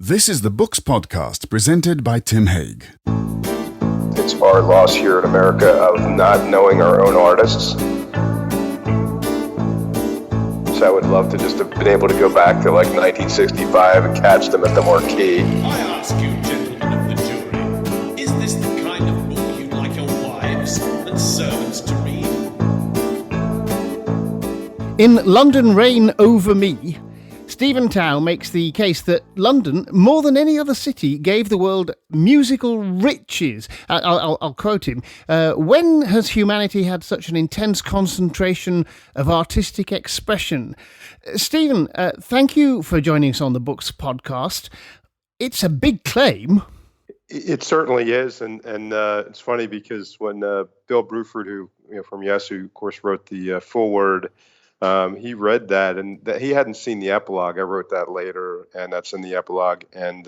This is the Books Podcast presented by Tim Hague. It's our loss here in America of not knowing our own artists. So I would love to just have been able to go back to like 1965 and catch them at the Marquee. I ask you, gentlemen of the jury, is this the kind of book you'd like your wives and servants to read? In London Reign Over Me, Stephen Tow makes the case that London, more than any other city, gave the world musical riches. I'll quote him. When has humanity had such an intense concentration of artistic expression? Stephen, thank you for joining us on the Books Podcast. It's a big claim. It certainly is, and it's funny because when Bill Bruford, who from Yes, who of course wrote the foreword, he read that, and he hadn't seen the epilogue. I wrote that later, and that's in the epilogue. And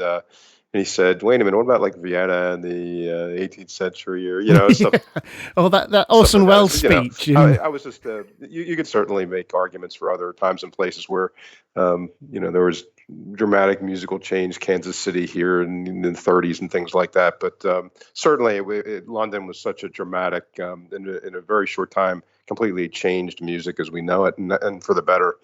he said, "Wait a minute, what about like Vienna in the 18th century, or stuff?" Oh, that Orson Welles speech. I was just you could certainly make arguments for other times and places where there was dramatic musical change, Kansas City here in the 30s and things like that. But certainly, London was such a dramatic, in a very short time, completely changed music as we know it, and for the better.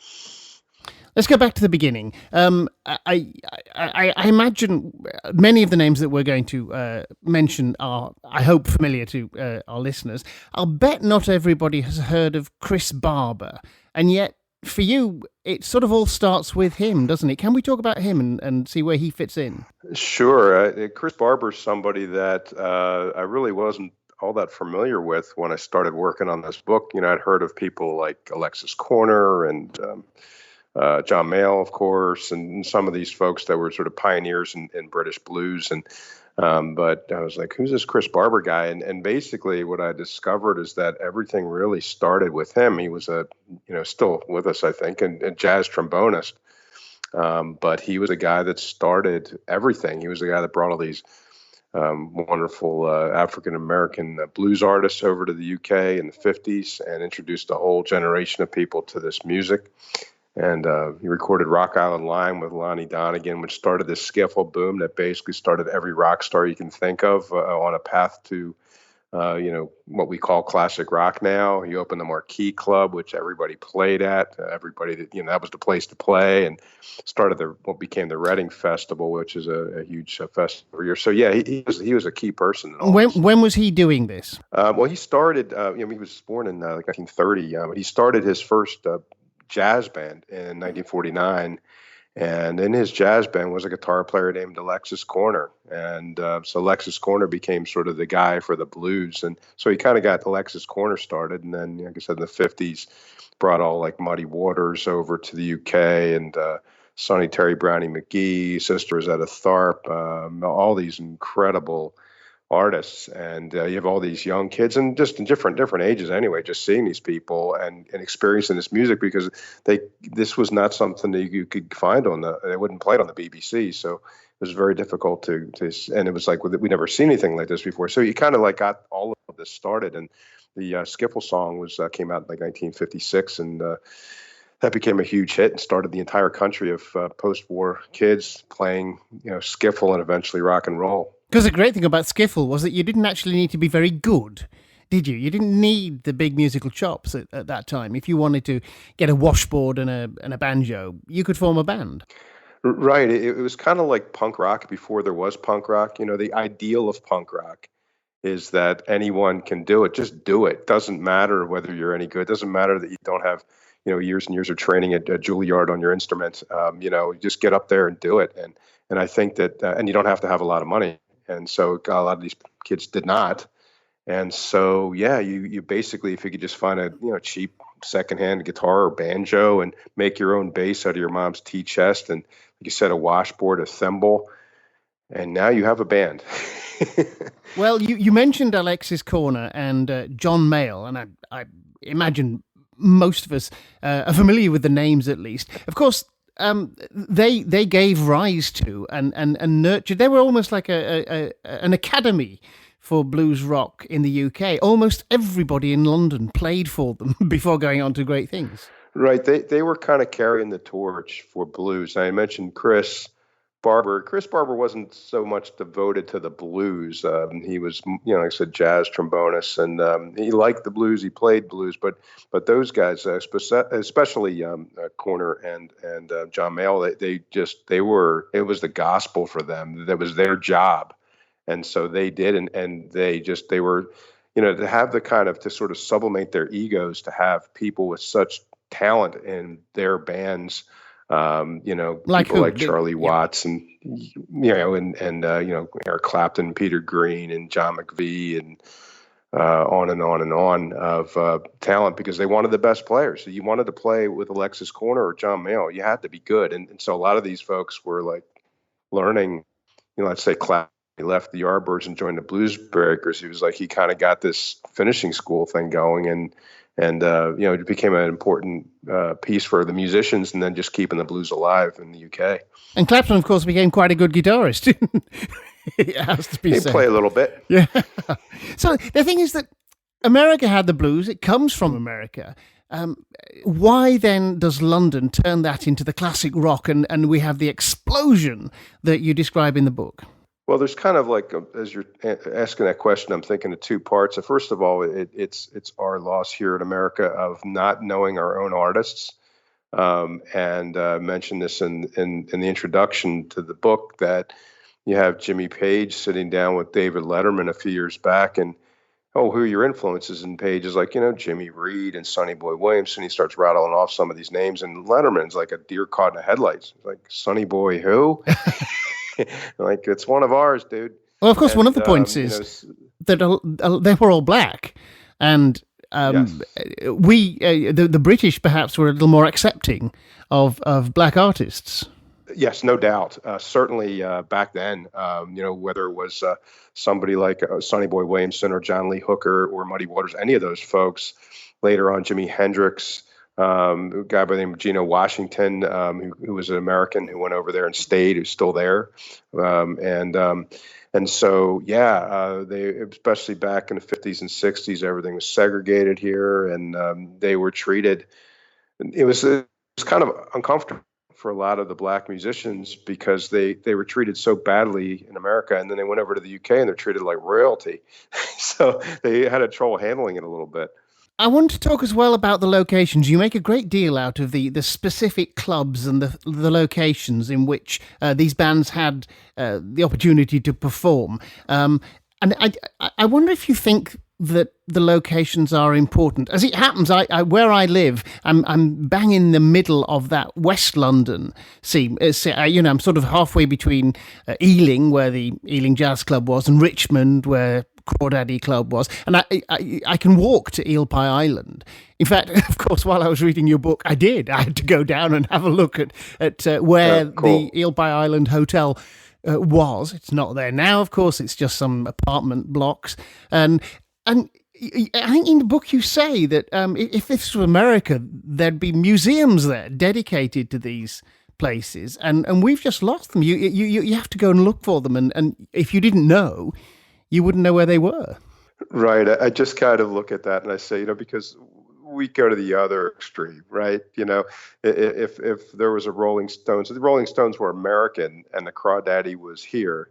Let's go back to the beginning. I imagine many of the names that we're going to mention are, I hope, familiar to our listeners. I'll bet not everybody has heard of Chris Barber, and yet for you, it sort of all starts with him, doesn't it? Can we talk about him and see where he fits in? Sure. Chris Barber is somebody that I really wasn't all that familiar with when I started working on this book. I'd heard of people like Alexis Korner and John Mayall, of course, and some of these folks that were sort of pioneers in British blues. But I was like, who's this Chris Barber guy? And basically what I discovered is that everything really started with him. He was still with us, I think, a jazz trombonist. But he was a guy that started everything. He was the guy that brought all these wonderful African-American blues artists over to the UK in the 50s and introduced a whole generation of people to this music. And he recorded Rock Island Line with Lonnie Donegan, which started this skiffle boom that basically started every rock star you can think of on a path to, what we call classic rock now. He opened the Marquee Club, which everybody played at. Everybody that was the place to play, and started what became the Reading Festival, which is a huge festival every year. So yeah, he was a key person. When was he doing this? Well, he started. He was born in 1930. He started his first jazz band in 1949. And in his jazz band was a guitar player named Alexis Korner. And so Alexis Korner became sort of the guy for the blues. And so he kind of got Alexis Korner started. And then, like I said, in the 50s, brought all like Muddy Waters over to the UK, and Sonny Terry Brownie McGee, Sister Rosetta Tharpe, all these incredible artists. And you have all these young kids, and just in different ages anyway, just seeing these people and experiencing this music, because this was not something that you could find they wouldn't play it on the BBC. So it was very difficult to and it was like, we never seen anything like this before. So you kind of like got all of this started. And the Skiffle song came out in like 1956, and that became a huge hit and started the entire country of post-war kids playing, skiffle and eventually rock and roll. Because the great thing about skiffle was that you didn't actually need to be very good, did you? You didn't need the big musical chops at that time. If you wanted to get a washboard and a banjo, you could form a band. Right. It was kind of like punk rock before there was punk rock. The ideal of punk rock is that anyone can do it. Just do it. Doesn't matter whether you're any good. Doesn't matter that you don't have years and years of training at Juilliard on your instrument. Just get up there and do it. And I think that and you don't have to have a lot of money. And so a lot of these kids did not. And so, yeah, you basically, if you could just find a cheap secondhand guitar or banjo and make your own bass out of your mom's tea chest, and like you said, a washboard, a thimble, and now you have a band. Well, you mentioned Alexis Korner and John Mayall, and I imagine most of us are familiar with the names at least. Of course, they gave rise to and nurtured. They were almost like an academy for blues rock in the UK. Almost everybody in London played for them before going on to great things. Right. They were kind of carrying the torch for blues. I mentioned Chris Barber. Chris Barber wasn't so much devoted to the blues. He was, like I said, jazz trombonist, and he liked the blues. He played blues, but those guys, especially Corner and John Mayall, they were. It was the gospel for them. That was their job, and so they did, and they were, to have the kind of to sort of sublimate their egos, to have people with such talent in their bands. Like people who? like Charlie Watts and Eric Clapton, Peter Green, and John McVie, and on and on and on of talent, because they wanted the best players. So you wanted to play with Alexis Corner or John Mayall, you had to be good. And so a lot of these folks were like learning, let's say Clapton left the Yardbirds and joined the Blues Breakers. He kind of got this finishing school thing going, and it became an important piece for the musicians, and then just keeping the blues alive in the UK. And Clapton, of course, became quite a good guitarist. It has to be said. He play a little bit. Yeah. So the thing is that America had the blues. It comes from America. Why then does London turn that into the classic rock, and we have the explosion that you describe in the book? Well, there's kind of like, as you're asking that question, I'm thinking of two parts. So first of all, it's our loss here in America of not knowing our own artists. And mentioned this in the introduction to the book, that you have Jimmy Page sitting down with David Letterman a few years back, and who are your influences? And Page is like, Jimmy Reed and Sonny Boy Williams, and he starts rattling off some of these names, and Letterman's like a deer caught in the headlights. He's like, Sonny Boy who? Like, it's one of ours, dude. Well, of course, one of the points is that they were all black, and yes. the British perhaps were a little more accepting of black artists. Yes, no doubt. Certainly back then, whether it was somebody like Sonny Boy Williamson or John Lee Hooker or Muddy Waters, any of those folks. Later on, Jimi Hendrix. A guy by the name of Geno Washington, who was an American who went over there and stayed, who's still there. And so, they, especially back in the 50s and 60s, everything was segregated here, and they were treated. It was kind of uncomfortable for a lot of the black musicians, because they were treated so badly in America, and then they went over to the UK and they're treated like royalty. So they had trouble handling it a little bit. I want to talk as well about the locations. You make a great deal out of the specific clubs and the locations in which these bands had the opportunity to perform. And I wonder if you think that the locations are important. As it happens, where I live, I'm bang in the middle of that West London scene. I'm sort of halfway between Ealing, where the Ealing Jazz Club was, and Richmond, where Crawdaddy Club was, and I can walk to Eel Pie Island. In fact, of course, while I was reading your book, I had to go down and have a look at where the Eel Pie Island Hotel was. It's not there now, of course. It's just some apartment blocks, and I think in the book you say that if this was America, there'd be museums there dedicated to these places, and we've just lost them. You have to go and look for them, and if you didn't know, you wouldn't know where they were. Right. I just kind of look at that and I say, because we go to the other extreme, right? If there was a Rolling Stones, the Rolling Stones were American and the Crawdaddy was here,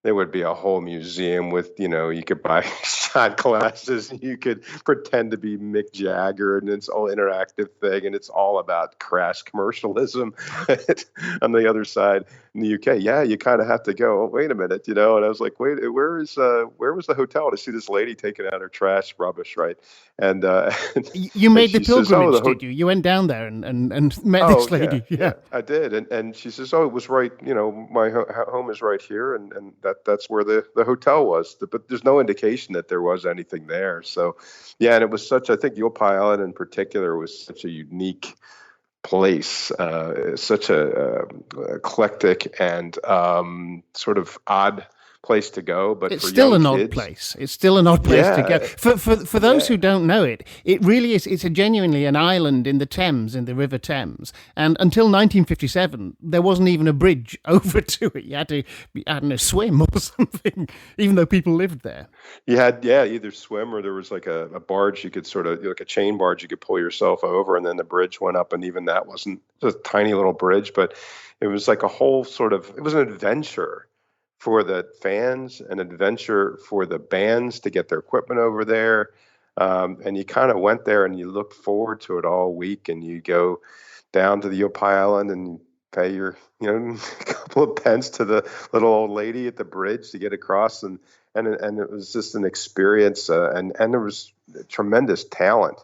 there would be a whole museum with, you could buy shot glasses and you could pretend to be Mick Jagger, and it's all interactive thing, and it's all about crass commercialism. On the other side, in the UK, you kind of have to go, wait a minute, and I was like, wait, where was the hotel to see this lady taking out her trash rubbish, right? And you made the pilgrimage, did you? You went down there and met this lady. Yeah, I did. And she says, it was right, my home is right here, and that's where the hotel was. But there's no indication that there was anything there. So, and it was I think Eel Pie Island in particular was such a unique place, such a eclectic and sort of odd place to go, but it's for still an kids, odd place. It's still an odd place to go. For those who don't know it, it really is. It's genuinely an island in the Thames, in the River Thames. And until 1957, there wasn't even a bridge over to it. You had to, swim or something, even though people lived there. You had, either swim or there was like a barge you could sort of, like a chain barge you could pull yourself over, and then the bridge went up, and even that wasn't a tiny little bridge, but it was like a whole sort of, it was an adventure for the fans, an adventure for the bands to get their equipment over there. And you kind of went there and you looked forward to it all week, and you go down to the Yopai Island and pay your, a couple of pence to the little old lady at the bridge to get across. And it was just an experience. And there was tremendous talent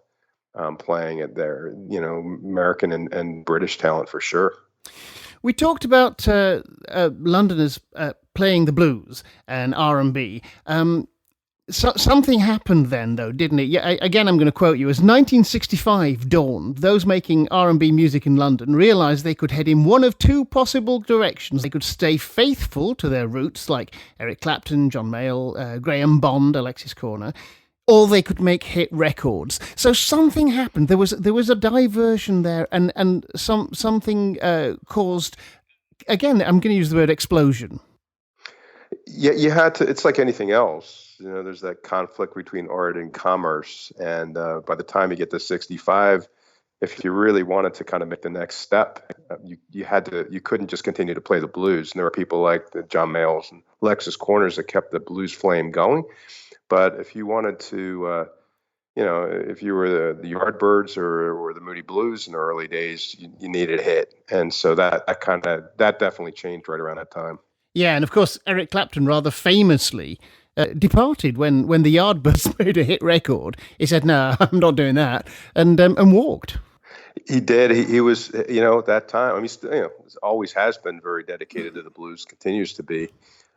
playing it there, American and British talent for sure. We talked about Londoners playing the blues and R&B. Something happened then, though, didn't it? Yeah. Again, I'm going to quote you. As 1965 dawned, those making R&B music in London realised they could head in one of two possible directions. They could stay faithful to their roots, like Eric Clapton, John Mayall, Graham Bond, Alexis Corner, or they could make hit records. So something happened. There was a diversion there, and something caused. Again, I'm going to use the word explosion. Yeah, you had to. It's like anything else. There's that conflict between art and commerce, and by the time you get to 65, if you really wanted to kind of make the next step, you had to. You couldn't just continue to play the blues. And there were people like the John Mayalls and Alexis Corners that kept the blues flame going. But if you wanted to, if you were the Yardbirds or the Moody Blues in the early days, you needed a hit, and so that definitely changed right around that time. Yeah, and of course Eric Clapton rather famously departed when the Yardbirds made a hit record. He said, "No, I'm not doing that," and walked. He did. He was, at that time. I mean, always has been very dedicated to the blues, continues to be.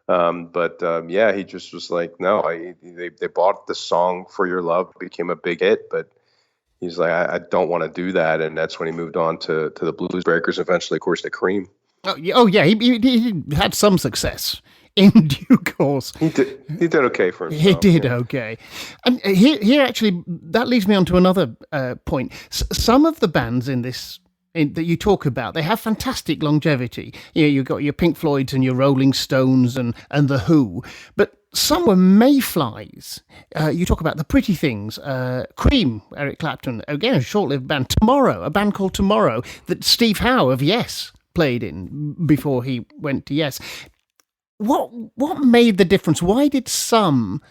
He just was like, no. They bought the song "For Your Love," became a big hit, but he's like, I don't want to do that, and that's when he moved on to the Blues Breakers. Eventually, of course, to Cream. Oh yeah, he had some success in due course. He did okay for himself. He did okay. And here actually, that leads me on to another point. Some of the bands that you talk about, they have fantastic longevity. You've got your Pink Floyds and your Rolling Stones and The Who, but some were mayflies. You talk about the Pretty Things, Cream, Eric Clapton, again, a short-lived band, Tomorrow, a band called Tomorrow that Steve Howe of Yes played in before he went to Yes. What made the difference? Why did some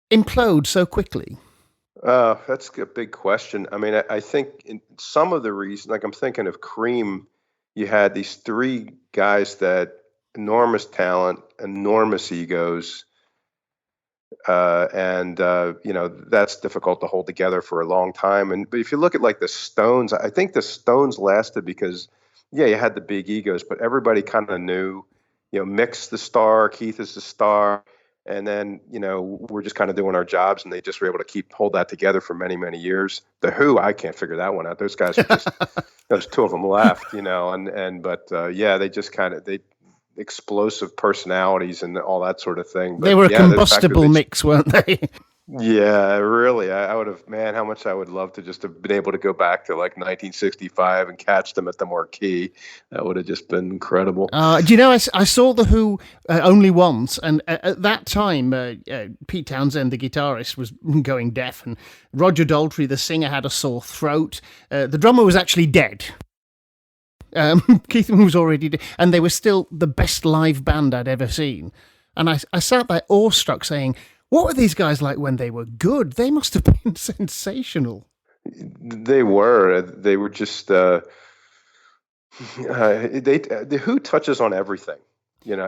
implode so quickly? That's a big question. I mean, I think in some of the reason, like I'm thinking of Cream, you had these three guys that enormous talent, enormous egos, and that's difficult to hold together for a long time. But if you look at like the Stones, I think the Stones lasted because, you had the big egos, but everybody kind of knew, Mick's the star, Keith is the star. And then, we're just kind of doing our jobs, and they just were able to hold that together for many, many years. The Who, I can't figure that one out. Those guys are just, there's two of them left, they just they explosive personalities and all that sort of thing. But, they were a combustible mix, weren't they? Yeah, really. I would have, man, how much I would love to just have been able to go back to like 1965 and catch them at the Marquee. That would have just been incredible. Do you know, I saw The Who only once, and at that time, Pete Townsend, the guitarist, was going deaf, and Roger Daltrey, the singer, had a sore throat. The drummer was actually dead. Keith Moon was already dead, and they were still the best live band I'd ever seen. And I sat there awestruck saying, what were these guys like when they were good? They must have been sensational. They were. They were just. The Who touches on everything.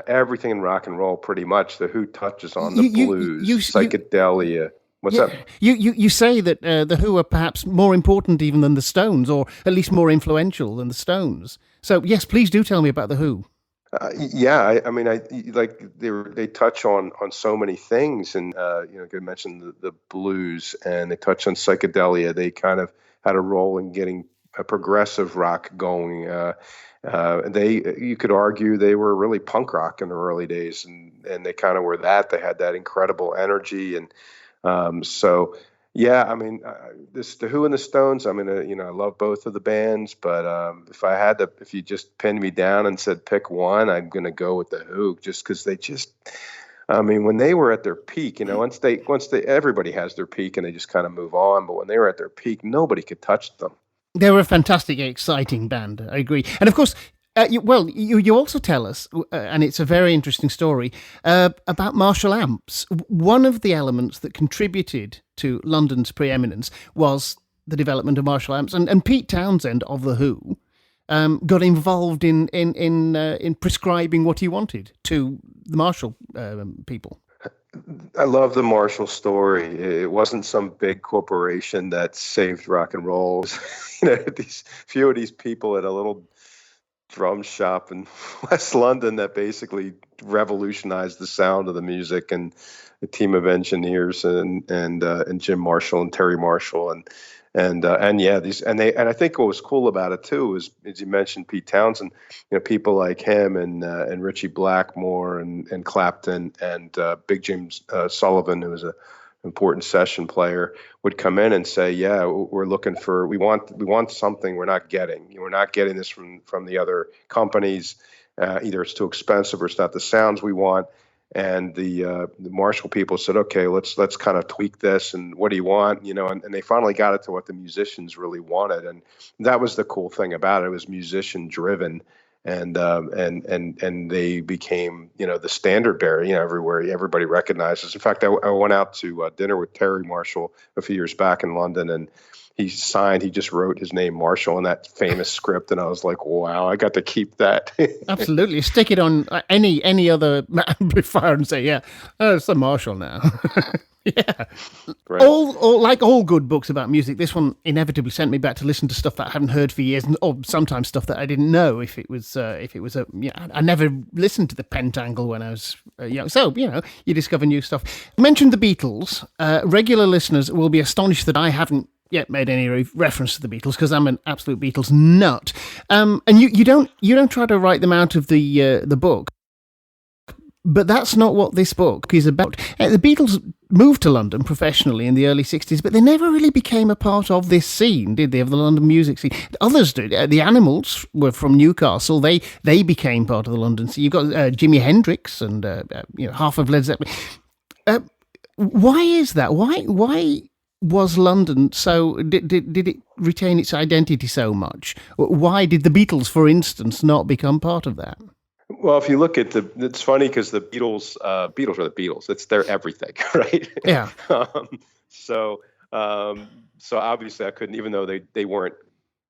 Everything in rock and roll, pretty much. The Who touches on the blues, psychedelia. What's up? You say that the Who are perhaps more important even than the Stones, or at least more influential than the Stones. So yes, please do tell me about the Who. They touch on so many things, and you mentioned the blues, and they touch on psychedelia. They kind of had a role in getting a progressive rock going. You could argue they were really punk rock in the early days, and they kind of were that. They had that incredible energy, and the Who and the Stones. I love both of the bands, but if you just pinned me down and said pick one, I'm going to go with the Who, just because when they were at their peak, once everybody has their peak and they just kind of move on, but when they were at their peak, nobody could touch them. They were a fantastic, exciting band. I agree, and of course, You also tell us, and it's a very interesting story, about Marshall amps. One of the elements that contributed to London's preeminence was the development of Marshall amps, and Pete Townsend of The Who got involved in prescribing what he wanted to the Marshall people. I love the Marshall story. It wasn't some big corporation that saved rock and roll. These few of these people at a little drum shop in West London that basically revolutionized the sound of the music, and a team of engineers and Jim Marshall and Terry Marshall and I think what was cool about it too is, as you mentioned, Pete Townsend, people like him and Ritchie Blackmore and Clapton and Big James Sullivan, who was a important session player, would come in and say, yeah, we're looking for, we want something we're not getting. We're not getting this from the other companies. Either it's too expensive or it's not the sounds we want. And the Marshall people said, okay, let's kind of tweak this. And what do you want? And they finally got it to what the musicians really wanted. And that was the cool thing about it. It was musician driven. And they became, the standard bearer, everywhere. Everybody recognizes. In fact, I went out to dinner with Terry Marshall a few years back in London, and he just wrote his name Marshall in that famous script. And I was like, wow, I got to keep that. Absolutely. Stick it on any other amplifier and say, yeah, it's the Marshall now. Yeah. Right. All like all good books about music, this one inevitably sent me back to listen to stuff that I hadn't heard for years, or sometimes stuff that I didn't know if it was I never listened to the Pentangle when I was young. So, you discover new stuff. You mentioned the Beatles. Regular listeners will be astonished that I haven't yet made any reference to the Beatles, because I'm an absolute Beatles nut. And you don't try to write them out of the book. But that's not what this book is about. The Beatles moved to London professionally in the early 60s, but they never really became a part of this scene, did they, of the London music scene? Others did. The Animals were from Newcastle. They became part of the London scene. You've got Jimi Hendrix and half of Led Zeppelin. Why is that? Why was London so... Did it retain its identity so much? Why did the Beatles, for instance, not become part of that? Well, if you look at it's funny because the Beatles are the Beatles. It's their everything, right? Yeah. So obviously I couldn't, even though they weren't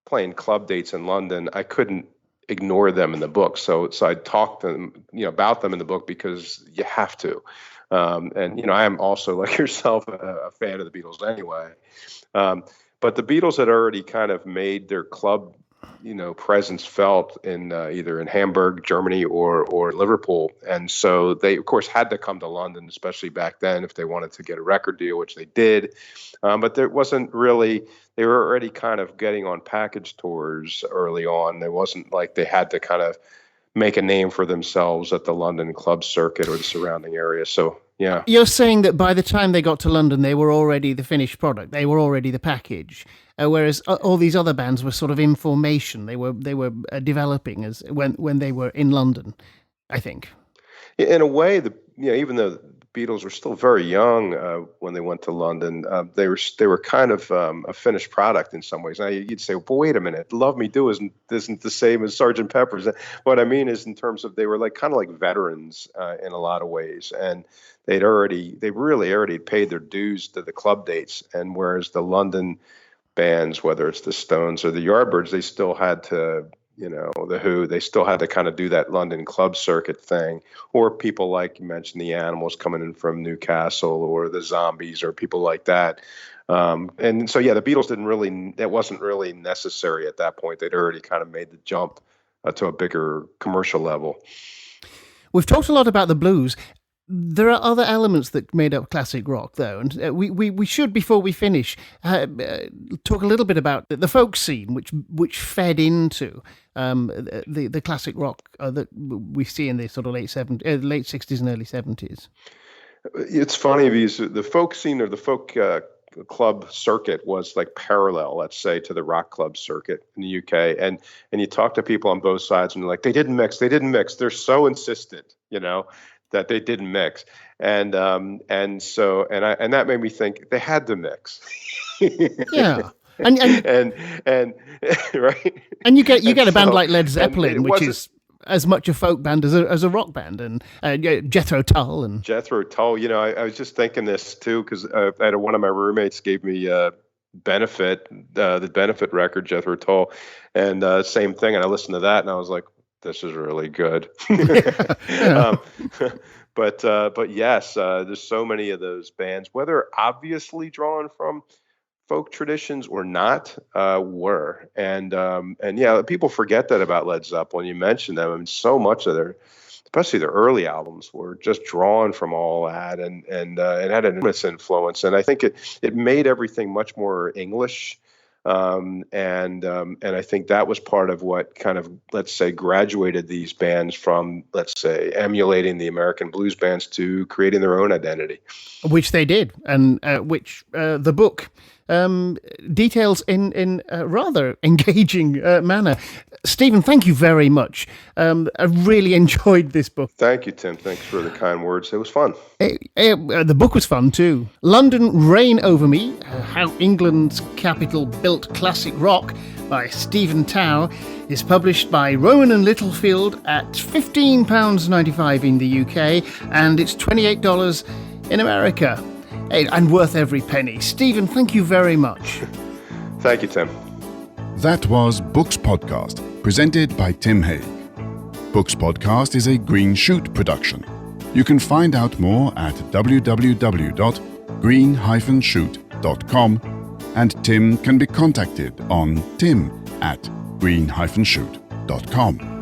playing club dates in London, I couldn't ignore them in the book. So I talked to them, about them in the book because you have to. And I am also, like yourself, a fan of the Beatles anyway. But the Beatles had already kind of made their club presence felt in either in Hamburg, Germany, or Liverpool. And so they, of course, had to come to London, especially back then, if they wanted to get a record deal, which they did. But there wasn't really, they were already kind of getting on package tours early on. It wasn't like they had to kind of make a name for themselves at the London club circuit or the surrounding area. So, yeah. You're saying that by the time they got to London, they were already the finished product. They were already the package. Whereas all these other bands were sort of in formation. They were developing as when they were in London, I think. In a way, even though the Beatles were still very young when they went to London, they were kind of a finished product in some ways. Now you'd say, well, wait a minute, "Love Me Do" isn't the same as Sgt. Pepper's. What I mean is, in terms of, they were kind of like veterans in a lot of ways, and they really already paid their dues to the club dates. And whereas the London bands, whether it's the Stones or the Yardbirds, they still had to, the Who, they still had to kind of do that London club circuit thing, or people like you mentioned, the Animals coming in from Newcastle, or the Zombies, or people like that. And so, the Beatles that wasn't really necessary at that point. They'd already kind of made the jump to a bigger commercial level. We've talked a lot about the blues. There are other elements that made up classic rock, though, and we should, before we finish, talk a little bit about the folk scene, which fed into the classic rock that we see in the sort of late 60s and early 70s. It's funny because the folk scene, or the folk club circuit, was like parallel, let's say, to the rock club circuit in the UK, and you talk to people on both sides, and they're like, they didn't mix. They're so insistent, that they didn't mix, and that made me think they had to mix. Yeah. And right. And you get a band so- like Led and Zeppelin, it which wasn't- is as much a folk band as a rock band, and Jethro Tull and Jethro Tull. I was just thinking this too because one of my roommates gave me the Benefit record, Jethro Tull, and same thing. And I listened to that, and I was like, "This is really good." But yes, there's so many of those bands, whether obviously drawn from folk traditions or not, were and yeah, people forget that about Led Zeppelin. You mentioned them, and so much of especially their early albums, were just drawn from all that, and it had an immense influence. And I think it made everything much more English. And I think that was part of what kind of, let's say, graduated these bands from, let's say, emulating the American blues bands to creating their own identity. which they did, and which the book details in a rather engaging manner. Stephen, thank you very much. I really enjoyed this book. Thank you, Tim. Thanks for the kind words. It was fun. The book was fun too. London, Reign Over Me, How England's Capital Built Classic Rock by Stephen Tow is published by Rowan and Littlefield at £15.95 in the UK, and it's $28 in America. And worth every penny. Stephen, thank you very much. Thank you, Tim. That was Books Podcast, presented by Tim Haig. Books Podcast is a Green Shoot production. You can find out more at www.green-shoot.com, and Tim can be contacted on tim@green-shoot.com.